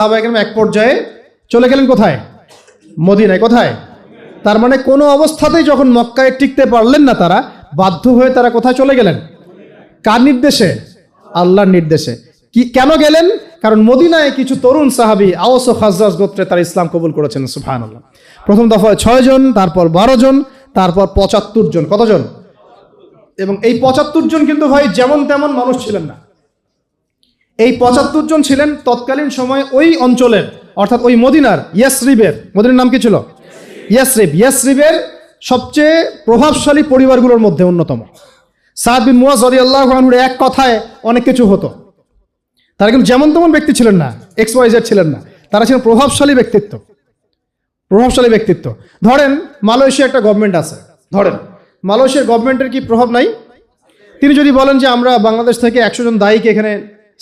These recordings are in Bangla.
সাহাবায়ে কেরাম এক পর্যায়ে চলে গেলেন কোথায়? মদিনায়। কোথায়? তার মানে কোনো অবস্থাতেই যখন মক্কায় টিকতে পারলেন না তারা, বাধ্য হয়ে তারা কোথায় চলে গেলেন? কার নির্দেশে? আল্লাহর নির্দেশে। কেন গেলেন? কারণ মদিনায় কিছু তরুণ সাহাবী আওস ও খাজরাজ গোত্রে তারা ইসলাম কবুল করেছেন। সুবহানাল্লাহ। প্রথম দফায় 6 জন, তারপর 12 জন, তারপর 75 জন। কতজন? এবং এই 75 জন কিন্তু ভাই যেমন তেমন মানুষ ছিলেন না। এই 75 জন ছিলেন তৎকালীন সময় ওই অঞ্চলের, অর্থাৎ ওই মদিনার ইয়াসরিবের, মদিনার নাম কি ছিল? ইয়াসরিবের সবচেয়ে প্রভাবশালী পরিবারগুলোর মধ্যে অন্যতম। সাদ বিন মুয়াজ রাদিয়াল্লাহু আনহুর এক কথায় অনেক কিছু হতো। তারা কিন্তু যেমন তেমন ব্যক্তি ছিলেন না, XYZ ছিলেন না, তারা ছিলেন প্রভাবশালী ব্যক্তিত্ব। ধরেন মালয়েশিয়া একটা গভর্নমেন্ট আছে, ধরেন মালয়েশিয়ার গভর্নমেন্টের কি প্রভাব নাই? তিনি যদি বলেন যে আমরা বাংলাদেশ থেকে 100 জন দায়ীকে এখানে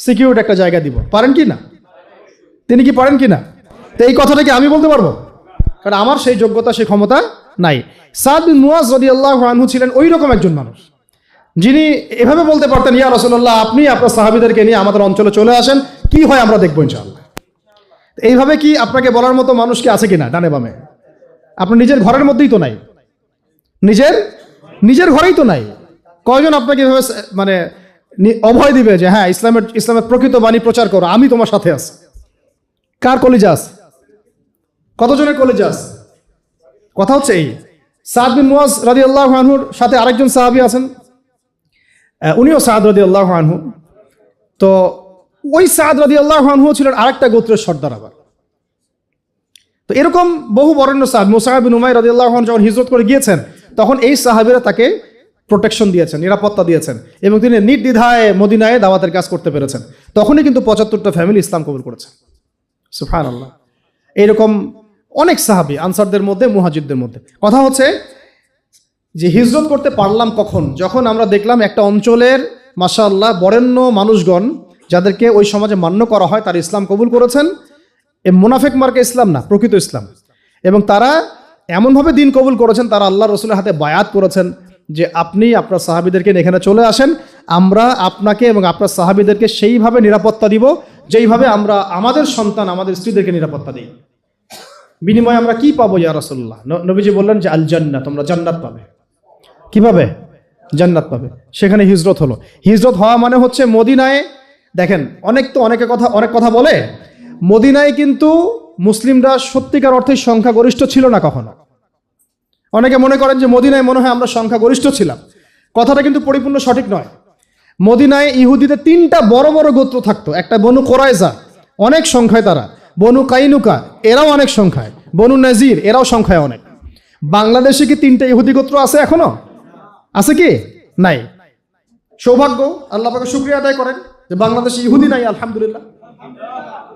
সিকিউরিটি একটা জায়গা দিব, পারেন কি না? তিনি কি পারেন কি না? তো এই কথাটা কি আমি বলতে পারবো? কারণ আমার সেই যোগ্যতা, সেই ক্ষমতা নাই। সাদ বিন মুয়াজ রাদিয়াল্লাহু আনহু ছিলেন ওই রকম একজন মানুষ, যিনি এভাবে বলতে পারতেন, ইয়া রাসূলুল্লাহ, আপনি আপনার সাহাবীদেরকে নিয়ে আমাদের অঞ্চলে চলে আসেন, কি হয় আমরা দেখবো ইনশাআল্লাহ। এইভাবে কি আপনাকে বলার মতো মানুষ কি আছে কিনা ডানে বামে? আপনার নিজের ঘরের মধ্যেই তো নাই, নিজের ঘরেই তো নাই। কয়জন আপনাকে এভাবে মানে অভয় দিবে যে হ্যাঁ ইসলামের প্রকৃত বাণী প্রচার করো, আমি তোমার সাথে আছি? কার কলিজা আছে? কতজনের কলিজা আছে? কথা হচ্ছে এই, সাদ বিন মুয়াজ রাদিয়াল্লাহু আনহুর সাথে আরেকজন সাহাবী আছেন, উনিও সাদ রাদিয়াল্লাহু আনহু। তো ওই সাদ রাদিয়াল্লাহু আনহু ছিলেন আরেকটা গোত্রের সর্দার আবার। তো এরকম বহু বরেণ্য সাহাবী, মুসআব বিন উমাইর রাদিয়াল্লাহু আনহু যখন হিজরত করে গিয়েছেন, তখন এই সাহাবীরা তাকে প্রোটেকশন দিয়েছেন, নিরাপত্তা দিয়েছেন, এবং তিনি নির্দ্বিধায় মদিনায় দাওয়াতের কাজ করতে পেরেছেন। তখনই কিন্তু 75টা ফ্যামিলি ইসলাম কবুল করেছে। সুবহানাল্লাহ। এইরকম অনেক সাহাবী আনসারদের মধ্যে, মুহাজিরদের মধ্যে। কথা হচ্ছে যে হিজরত করতে পারলাম কখন? যখন আমরা দেখলাম একটা অঞ্চলের মাশাআল্লাহ বরেণ্য মানুষগণ, যাদেরকে ওই সমাজে মান্য করা হয়, তারা ইসলাম কবুল করেছেন। এ মুনাফিক মার্কা ইসলাম না, প্রকৃত ইসলাম। এবং তারা এমনভাবে দিন কবুল করেছেন, তারা আল্লাহ রসুলের হাতে বায়াত করেছেন যে আপনি আপনার সাহাবীদেরকে এখানে চলে আসেন, আমরা আপনাকে এবং আপনার সাহাবীদেরকে সেইভাবে নিরাপত্তা দিব যেইভাবে আমরা আমাদের সন্তান, আমাদের স্ত্রীদেরকে নিরাপত্তা দিই। বিনিময়ে আমরা কি পাবো ইয়া রাসূলুল্লাহ? নবীজি বললেন যে আল জান্নাত, তোমরা জান্নাত পাবে। কিভাবে? জান্নাত পাবে। সেখানে হিজরত হলো। হিজরত হওয়া মানে হচ্ছে মদিনায়, দেখেন অনেক কথা বলে, মদিনায় কিন্তু মুসলিমরা সত্যিকার অর্থে সংখ্যাগরিষ্ঠ ছিল না কখনো। অনেকে মনে করেন যে মদিনায় মনে হয় আমরা সংখ্যাগরিষ্ঠ ছিলাম। কথাটা কিন্তু পরিপূর্ণ সঠিক নয়। মদিনায় ইহুদিদের 3টা বড় বড় গোত্র থাকতো। একটা বনু কোরাইজা, অনেক সংখ্যায় তারা। বনু কাইনুকা, এরাও অনেক সংখ্যায়। বনু নাজির, এরাও সংখ্যায় অনেক। বাংলাদেশে কি 3টা ইহুদি গোত্র আছে এখনো? আছে কি? নাই। সৌভাগ্য, আল্লাহ পাকের শুকরিয়া আদায় করেন যে বাংলাদেশে ইহুদি নাই, আলহামদুলিল্লাহ।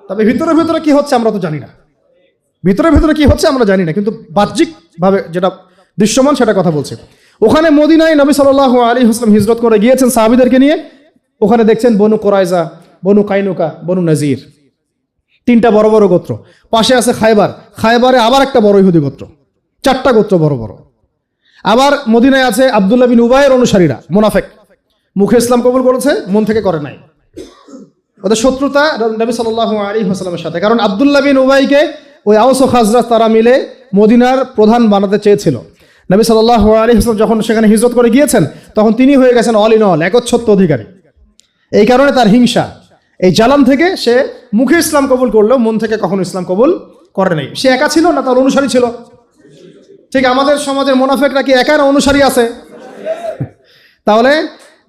তবে ভিতরে কি হচ্ছে আমরা তো জানি না। ভিতরে কি হচ্ছে আমরা জানি না, কিন্তু বাহ্যিকভাবে যেটা দৃশ্যমান সেটা কথা বলছে। ওখানে মদিনায় নবী সাল্লাল্লাহু আলাইহি ওয়াসাল্লাম হিজরত করে গিয়েছেন সাহাবীদেরকে নিয়ে। ওখানে দেখছেন বনু কোরাইজা, বনু কাইনুকা, বনু নাজির, 3টা বড় বড় গোত্র। পাশে আছে খায়বারে আবার একটা বড় ইহুদি গোত্র, 4টা গোত্র বড় বড়। আবার মদিনায় আছে আব্দুল্লাহ বিন উবাইয়ের অনুসারীরা, মুনাফিক, মুখে ইসলাম কবুল করেছে, মন থেকে করে নাই। ওদের শত্রুতা নবী সাল্লাল্লাহু আলাইহি ওয়াসাল্লামের সাথে, কারণ আব্দুল্লাহ বিন উবাইকে ওই আওস ও খাজরাজ তারা মিলে মদিনার প্রধান বানাতে চেয়েছিল। নবী সাল্লাল্লাহু আলাইহি ওয়াসাল্লাম যখন সেখানে হিজরত করে গিয়েছেন, তখন তিনি হয়ে গেছেন অল ইন অল, একচ্ছত্ব অধিকারী। এই কারণে তার হিংসা, এই জ্বালান থেকে সে মুখে ইসলাম কবুল করলেও মন থেকে কখনো ইসলাম কবুল করে নাই। সে একা ছিল না, তার অনুসারী ছিল। ঠিক আমাদের সমাজের মুনাফিকরা কি একার অনুসারী আছে? তাহলে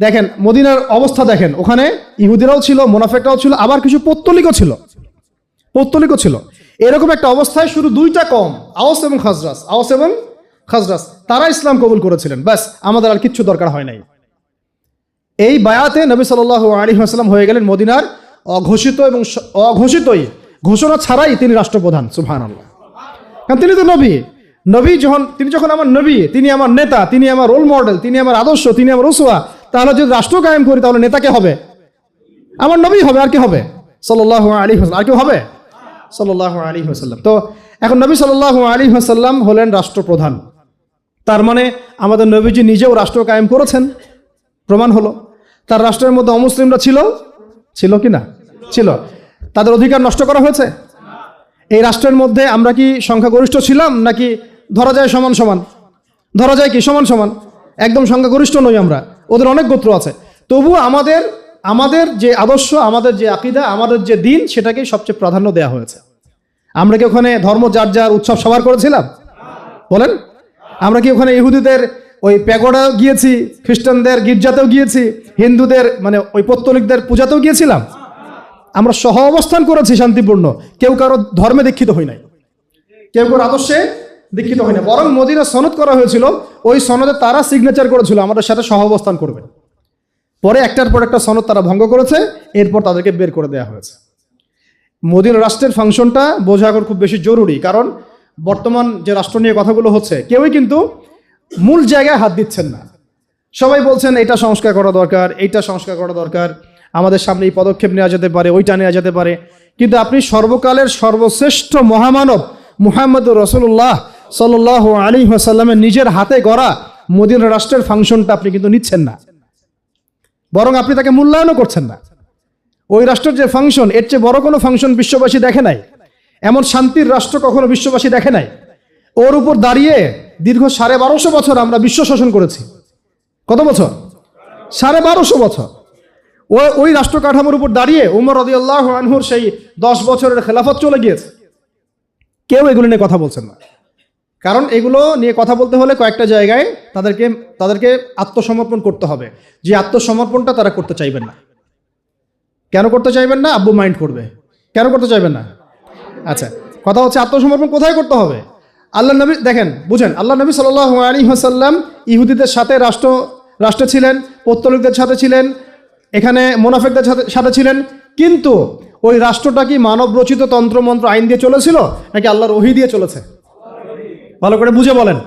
দেখেন মদিনার অবস্থা দেখেন, ওখানে ইহুদিরাও ছিল, মুনাফিকরাও ছিল, আবার কিছু পৌত্তলিকও ছিল। এরকম একটা অবস্থায় শুধু 2টা কম, আওস এবং খাজরাজ, তারা ইসলাম কবুল করেছিলেন। ব্যাস, আমাদের আর কিচ্ছু দরকার হয় নাই। এই বায়াতে নবী সাল্লাল্লাহু আলাইহি ওয়াসাল্লাম হয়ে গেলেন মদিনার অঘোষিত এবং অঘোষিতই, ঘোষণা ছাড়াই তিনি রাষ্ট্রপ্রধান। সুবহানাল্লাহ। কারণ তিনি তো নবী তিনি যখন আমার নবী, তিনি আমার নেতা, তিনি আমার রোল মডেল, তিনি আমার আদর্শ, তিনি আমার উসওয়া। তাহলে যদি রাষ্ট্র কায়েম করি, তাহলে নেতা কে হবে? আমার নবী হবে। আর কে হবে? সাল্লাল্লাহু আলাইহি ওয়াসাল্লাম। আর কেউ হবে? সাল্লাল্লাহু আলাইহি ওয়াসাল্লাম। তো এখন নবী সাল্লাল্লাহু আলাইহি ওয়াসাল্লাম হলেন রাষ্ট্রপ্রধান। তার মানে আমাদের নবীজি নিজেও রাষ্ট্র কায়েম করেছেন, প্রমাণ হলো। তার রাষ্ট্রের মধ্যে অমুসলিমরা ছিল কি না? ছিল। তাদের অধিকার নষ্ট করা হয়েছে? এই রাষ্ট্রের মধ্যে আমরা কি সংখ্যাগরিষ্ঠ ছিলাম, নাকি ধরা যায় সমান সমান? ধরা যায় কি সমান সমান? একদম সংখ্যাগরিষ্ঠ নই আমরা, ওদের অনেক গোত্র আছে। তবু আমাদের যে আদর্শ, আমাদের যে আকীদা, আমাদের যে দিন, সেটাকেই সবচেয়ে প্রাধান্য দেওয়া হয়েছে। আমরা কি ওখানে ধর্ম যার যার উৎসব সবার করেছিলাম? বলেন, আমরা কি ওখানে ইহুদিদের ওই প্যাগোডা গিয়েছি, খ্রিস্টানদের গির্জাতেও গিয়েছি, হিন্দুদের মানে ওই পৌত্তলিকদের পূজাতেও গিয়েছিলাম? আমরা সহ অবস্থান করেছি শান্তিপূর্ণ, কেউ কারো ধর্মে দীক্ষিত হই নাই, কেউ কারো আদর্শে দীক্ষিত হয় না। বরং মদিনা সনদ করা হয়েছিল, ওই সনদে তারা সিগনেচার করেছিল আমাদের সাথে সহ অবস্থান করবে। পরে একটার পর একটা সনদ তারা ভঙ্গ করেছে, এরপর তাদেরকে বের করে দেওয়া হয়েছে। মদিনা রাষ্ট্রের ফাংশনটা বোঝা এখন খুব বেশি জরুরি, কারণ বর্তমান যে রাষ্ট্র নিয়ে কথাগুলো হচ্ছে, কেউই কিন্তু মূল জায়গায় হাত দিচ্ছেন না। সবাই বলছেন এটা সংস্কার করা দরকার, এইটা সংস্কার করা দরকার, আমাদের সামনে এই পদক্ষেপ নেওয়া যেতে পারে, ওইটা নেওয়া যেতে পারে। কিন্তু আপনি সর্বকালের সর্বশ্রেষ্ঠ মহামানব মুহাম্মদুর রাসূলুল্লাহ সাল্লাল্লাহু আলাইহি ওয়াসাল্লামের নিজের হাতে গড়া মদিনা রাষ্ট্রের ফাংশনটা আপনি কিন্তু নিচ্ছেন না, বরং আপনি তাকে মূল্যায়নও করছেন না। ওই রাষ্ট্রের যে ফাংশন, এর চেয়ে বড় কোনো ফাংশন বিশ্ববাসী দেখে নাই, এমন শান্তির রাষ্ট্র কখনো বিশ্ববাসী দেখে নাই। ওর উপর দাঁড়িয়ে দীর্ঘ 1250 বছর আমরা বিশ্ব শাসন করেছি। কত বছর? 1250 বছর। ওই রাষ্ট্র কাঠামোর উপর দাঁড়িয়ে উমর রাদিয়াল্লাহু আনহুর সেই 10 বছরের খেলাফত চলে গিয়েছে। কেউ এগুলো নিয়ে কথা বলছেন না, কারণ এগুলো নিয়ে কথা বলতে হলে কয়েকটা জায়গায় তাদেরকে আত্মসমর্পণ করতে হবে, যে আত্মসমর্পণটা তারা করতে চাইবেন না। কেন করতে চাইবেন না? আব্বু মাইন্ড করবে। কেন করতে চাইবেন না? আচ্ছা, কথা হচ্ছে আত্মসমর্পণ কোথায় করতে হবে? আল্লাহ নবী দেখেন, বুঝেন, আল্লাহ নবী সাল্লাল্লাহু আলাইহি ওয়াসাল্লাম ইহুদিদের সাথে রাষ্ট্রে ছিলেন, পৌত্তলিকদের সাথে ছিলেন, এখানে মুনাফিকদের সাথে ছিলেন, কিন্তু ওই রাষ্ট্রটা কি মানব রচিত তন্ত্রমন্ত্র আইন দিয়ে চলেছিল, নাকি আল্লাহর ওহী দিয়ে চলেছে? ভালো করে বুঝে বলেন।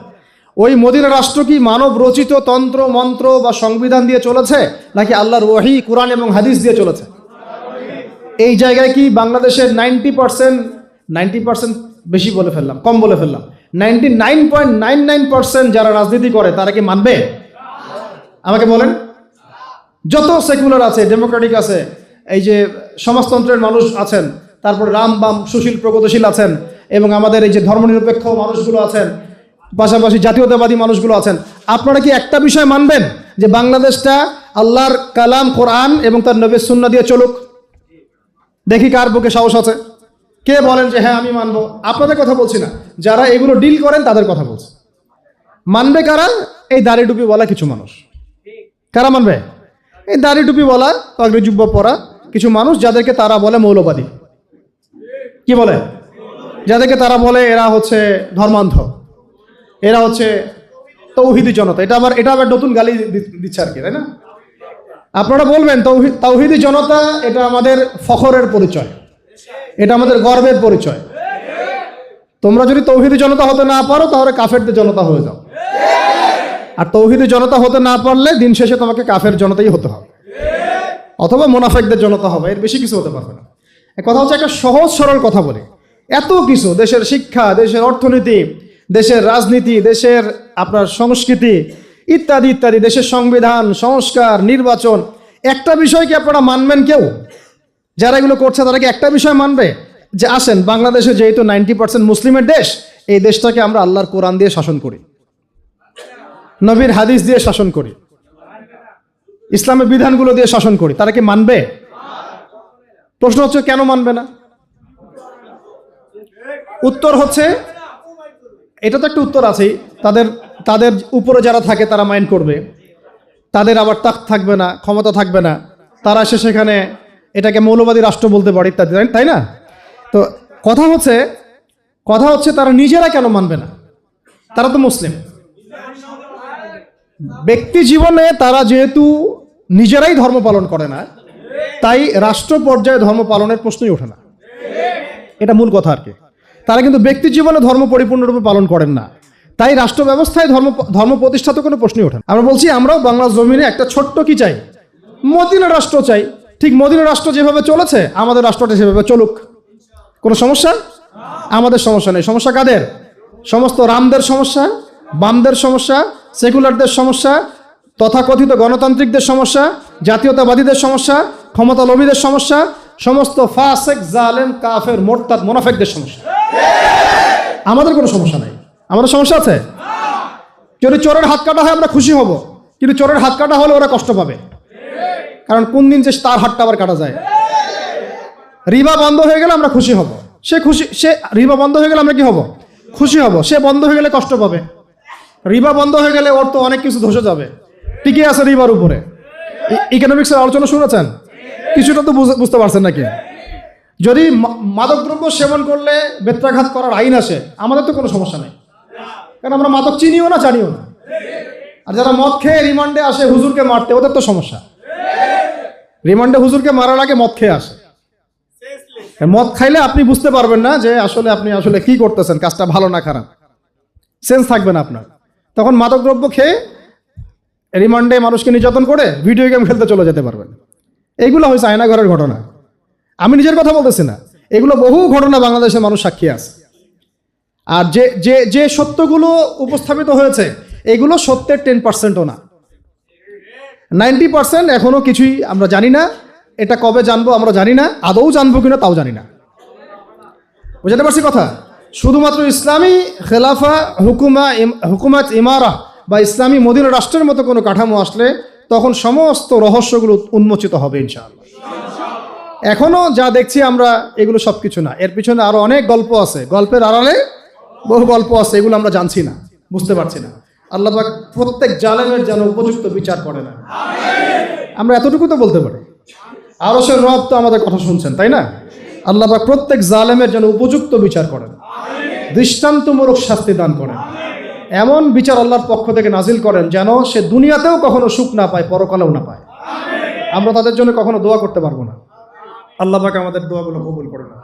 ওই মদিনা রাষ্ট্র কি মানব রচিত তন্ত্র মন্ত্র বা সংবিধান দিয়ে চলেছে, নাকি আল্লাহর ওহী কুরআন এবং হাদিস দিয়ে চলেছে? এই জায়গায় কি বাংলাদেশের 90% বেশি বলে ফেললাম, কম বলে ফেললাম, 99.99% যারা রাজনীতি করে তারা কি মানবে? আমাকে বলেন। যত সেকুলার আছে, ডেমোক্রেটিক আছে, এই যে সমাজতন্ত্রের মানুষ আছেন, তারপর রাম বাম সুশীল প্রগতিশীল আছেন, এবং আমাদের এই যে ধর্মনিরপেক্ষ মানুষগুলো আছেন, পাশাপাশি জাতীয়তাবাদী মানুষগুলো আছেন, আপনারা কি একটা বিষয় মানবেন, যে বাংলাদেশটা আল্লাহর কালাম কোরআন এবং তার নবীর সুন্নাহ দিয়ে চলুক? দেখি কার বুকে সাহস আছে, কে বলেন যে হ্যাঁ আমি মানবো। আপনাদের কথা বলছি না, যারা এগুলো ডিল করেন তাদের কথা বলছি। মানবে কারা? এই দাড়ি টুপি বলা কিছু মানুষ। কারা মানবে? এই দাড়ি টুপি বলা, পাগড়ি জুব্বা পরা কিছু মানুষ, যাদেরকে তারা বলে মৌলবাদী। কি বলে? যাদেরকে তারা বলে এরা হচ্ছে ধর্মান্ধ, এরা হচ্ছে তৌহিদি জনতা। এটা আবার নতুন গালি দিচ্ছে আর কি, তাই না? আপনারা বলবেন তাওহীদি জনতা, এটা আমাদের ফখরের পরিচয়, এটা আমাদের গর্বের পরিচয়। তোমরা যদি তৌহীদি জনতা হতে না পারো, তাহলে কাফেরদের জনতা হয়ে যাও। আর তৌহীদি জনতা হতে না পারলে দিন শেষে তোমাকে কাফের জনতাই হতে হবে, অথবা মুনাফিকদের জনতা হবে, এর বেশি কিছু হতে পারবে না। কথা হচ্ছে একটা সহজ সরল কথা বলে, এত কিছু, দেশের শিক্ষা, দেশের অর্থনীতি, দেশের রাজনীতি, দেশের আপনার সংস্কৃতি ইত্যাদি ইত্যাদি, দেশের সংবিধান, সংস্কার, নির্বাচন, একটা বিষয় কি আপনারা মানবেন? কেউ যারা এগুলো করছে তারা কি একটা বিষয় মানবে, যে আসেন বাংলাদেশে যেহেতু 90% মুসলিমের দেশ, এই দেশটাকে আমরা আল্লাহর কোরআন দিয়ে শাসন করি, নবীর হাদিস দিয়ে শাসন করি, ইসলামের বিধানগুলো দিয়ে শাসন করি, তারা কি মানবে? প্রশ্ন হচ্ছে কেন মানবে না? উত্তর হচ্ছে, এটা তো একটা উত্তর আছেই, তাদের উপরে যারা থাকে তারা মাইন্ড করবে, তাদের আবার তাক থাকবে না, ক্ষমতা থাকবে না, তারা এসে সেখানে এটাকে মৌলবাদী রাষ্ট্র বলতে পারে ইত্যাদি, তাই না? তো কথা হচ্ছে তারা নিজেরা কেন মানবে না? তারা তো মুসলিম। ব্যক্তি জীবনে তারা যেহেতু নিজেরাই ধর্ম পালন করে না, তাই রাষ্ট্র পর্যায়ে ধর্ম পালনের প্রশ্নই ওঠে না। এটা মূল কথা আর কি। তারা কিন্তু ব্যক্তি জীবনে ধর্ম পরিপূর্ণরূপে পালন করেন না, তাই রাষ্ট্র ব্যবস্থায় ধর্ম প্রতিষ্ঠা তো কোনো প্রশ্নই ওঠে না। আমরা বলছি আমরাও বাংলা জমিনে একটা ছোট্ট কি চাই, মদিনা রাষ্ট্র চাই। ঠিক মদিনা রাষ্ট্র যেভাবে চলেছে, আমাদের রাষ্ট্রটা সেভাবে চলুক। কোনো সমস্যা? আমাদের সমস্যা নেই। সমস্যা কাদের? সমস্ত রামদের সমস্যা, বামদের সমস্যা, সেকুলারদের সমস্যা, তথাকথিত গণতান্ত্রিকদের সমস্যা, জাতীয়তাবাদীদের সমস্যা, ক্ষমতালোভীদের সমস্যা, সমস্ত ফাসিক, জালেম, কাফের, মুরতাদ, মুনাফিকদের সমস্যা। আমাদের কোনো সমস্যা নাই। আমাদের সমস্যা আছে? যদি চোরের হাত কাটা হয় আমরা খুশি হব, কিন্তু চোরের হাত কাটা হলে ওরা কষ্ট পাবে, কারণ কোন দিন যে তার হাতটা আবার কাটা যায়। রিবা বন্ধ হয়ে গেলে আমরা খুশি হব, সে রিবা বন্ধ হয়ে গেলে আমরা কি হব? খুশি হব। সে বন্ধ হয়ে গেলে কষ্ট পাবে। রিবা বন্ধ হয়ে গেলে ওর তো অনেক কিছু ধসে যাবে। টিকে আছে রিবার উপরে। ইকোনমিক্সের আলোচনা শুনেছেন? কিছুটা তো বুঝতে পারছেন নাকি? যদি মাদকদ্রব্য সেবন করলে বেত্রাঘাত করার আইন আসে, আমাদের তো কোনো সমস্যা নেই, কারণ আমরা মাদক চিনিও না, জানিও না। আর যারা মদ খেয়ে রিমান্ডে আসে হুজুরকে মারতে, ওদের তো সমস্যা। রিমান্ডে হুজুরকে মারার আগে মদ খেয়ে আসে। মদ খাইলে আপনি বুঝতে পারবেন না যে আপনি আসলে কি করতেছেন, কাজটা ভালো না খারাপ, সেন্স থাকবে না আপনার। তখন মাদকদ্রব্য খেয়ে রিমান্ডে মানুষকে নির্যাতন করে ভিডিও গেম খেলতে চলে যেতে পারবেন। এইগুলো হয়েছে আয়নাঘরের ঘটনা। আমি নিজের কথা বলতেছি না, এগুলো বহু ঘটনা বাংলাদেশের মানুষ সাক্ষী আছে। আর যে যে যে সত্যগুলো উপস্থাপিত হয়েছে এগুলো সত্যের 10%ও না, 90% এখনো কিছুই আমরা জানি না। এটা কবে জানবো আমরা জানি না, আদৌ জানবো কিনা তাও জানি না। বুঝতে পারছি কথা? শুধুমাত্র ইসলামী খেলাফা হুকুমাত ইমারা বা ইসলামী মদিনা রাষ্ট্রের মতো কোনো কাঠামো আসলে তখন সমস্ত রহস্যগুলো উন্মোচিত হবে ইনশাআল্লাহ। এখনো যা দেখছি আমরা এগুলো সব কিছু না, এর পিছনে আরো অনেক গল্প আছে, গল্পের আড়ালে বহু গল্প আছে, এগুলো আমরা জানছি না, বুঝতে পারছি না। আল্লাহ পাক প্রত্যেক জালেমের যেন উপযুক্ত বিচার করে না, আমরা এতটুকু তো বলতে পারি। আরো সে রব তো আমাদের কথা শুনছেন, তাই না? আল্লাহ পাক প্রত্যেক জালেমের যেন উপযুক্ত বিচার করেন, দৃষ্টান্তমূলক শাস্তি দান করেন, এমন বিচার আল্লাহর পক্ষ থেকে নাজিল করেন যেন সে দুনিয়াতেও কখনো সুখ না পায়, পরকালেও না পায়। আমরা তাদের জন্য কখনো দোয়া করতে পারবো না। আল্লাহ পাক আমাদের দোয়াগুলো কবুল করে না।